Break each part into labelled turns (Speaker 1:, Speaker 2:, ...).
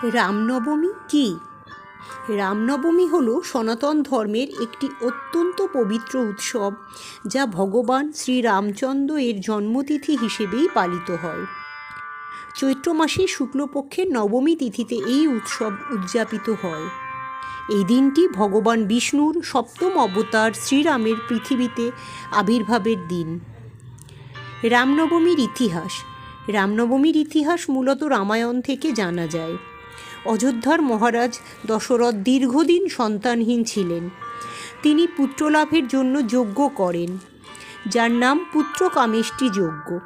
Speaker 1: রামনবমী কী? রামনবমী হল সনাতন ধর্মের একটি অত্যন্ত পবিত্র উৎসব, যা ভগবান শ্রীরামচন্দ্র এর জন্মতিথি হিসেবেই পালিত হয়। চৈত্র মাসের শুক্লপক্ষের নবমী তিথিতে এই উৎসব উদযাপিত হয়। এই দিনটি ভগবান বিষ্ণুর সপ্তম অবতার শ্রীরামের পৃথিবীতে আবির্ভাবের দিন। রামনবমীর ইতিহাস। রামনবমীর ইতিহাস মূলত রামায়ণ থেকে জানা যায়। অযোধ্যার মহারাজ দশরথ দীর্ঘদিন সন্তানহীন ছিলেন। তিনি পুত্রলাভের জন্য যজ্ঞ করেন, যার নাম পুত্রকামেষ্টি যজ্ঞ।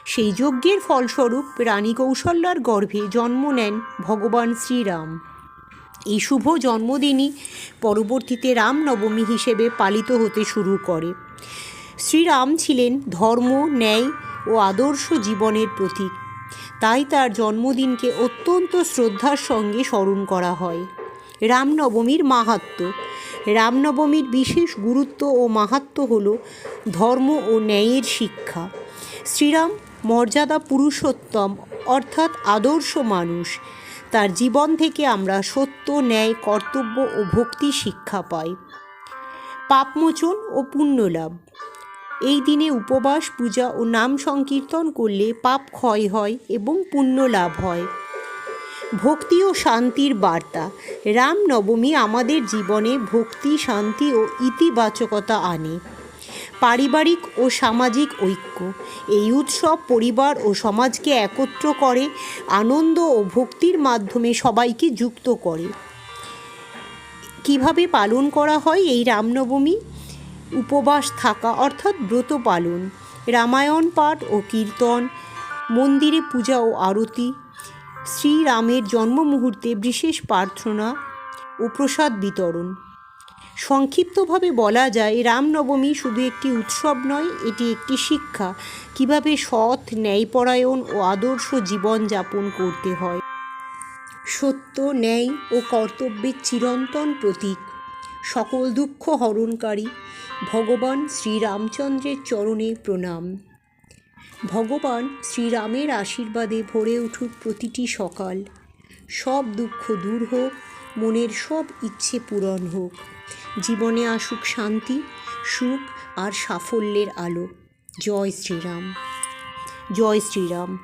Speaker 1: সেই যজ্ঞের ফলস্বরূপ রানী কৌশল্যার গর্ভে জন্ম নেন ভগবান শ্রীরাম। এই শুভ জন্মদিনই পরবর্তীতে রামনবমী হিসেবে পালিত হতে শুরু করে। শ্রীরাম ছিলেন ধর্ম, ন্যায় ও আদর্শ জীবনের প্রতীক। তাই তার জন্মদিনকে অত্যন্ত শ্রদ্ধার সঙ্গে স্মরণ করা হয়। রামনবমীর মাহাত্ম্য। রামনবমীর বিশেষ গুরুত্ব ও মাহাত্ম্য হল ধর্ম ও ন্যায়ের শিক্ষা। শ্রীরাম মর্যাদা পুরুষোত্তম, অর্থাৎ আদর্শ মানুষ। তার জীবন থেকে আমরা সত্য, ন্যায়, কর্তব্য ও ভক্তি শিক্ষা পাই। পাপমোচন ও পুণ্যলাভ। এই দিনে উপবাস, পূজা ও নাম সংকীর্তন করলে পাপ ক্ষয় হয় এবং পুণ্য লাভ হয়। ভক্তি ও শান্তির বার্তা। রামনবমী আমাদের জীবনে ভক্তি, শান্তি ও ইতিবাচকতা আনে। পারিবারিক ও সামাজিক ঐক্য। এই উৎসব পরিবার ও সমাজকে একত্র করে, আনন্দ ও ভক্তির মাধ্যমে সবাইকে যুক্ত করে। কিভাবে পালন করা হয় এই রামনবমী? উপবাস থাকা অর্থাৎ ব্রত পালন, রামায়ণ পাঠ ও কীর্তন, মন্দিরে পূজা ও আরতি, শ্রীরামের জন্ম মুহূর্তে বিশেষ প্রার্থনা ও প্রসাদ বিতরণ। সংক্ষিপ্তভাবে বলা যায়, রামনবমী শুধু একটি উৎসব নয়, এটি একটি শিক্ষা কিভাবে সৎ, ন্যায়পরায়ণ ও আদর্শ জীবন যাপন করতে হয়। সত্য, ন্যায় ও কর্তব্যের চিরন্তন প্রতীক, সকল দুঃখ হরণকারী ভগবান শ্রীরামচন্দ্রের চরণে প্রণাম। ভগবান শ্রীরামের আশীর্বাদে ভরে উঠুক প্রতিটি সকাল। সব দুঃখ দূর হোক, মনের সব ইচ্ছে পূরণ হোক। জীবনে আসুক শান্তি, সুখ আর সাফল্যের আলো। জয় শ্রীরাম। জয় শ্রীরাম।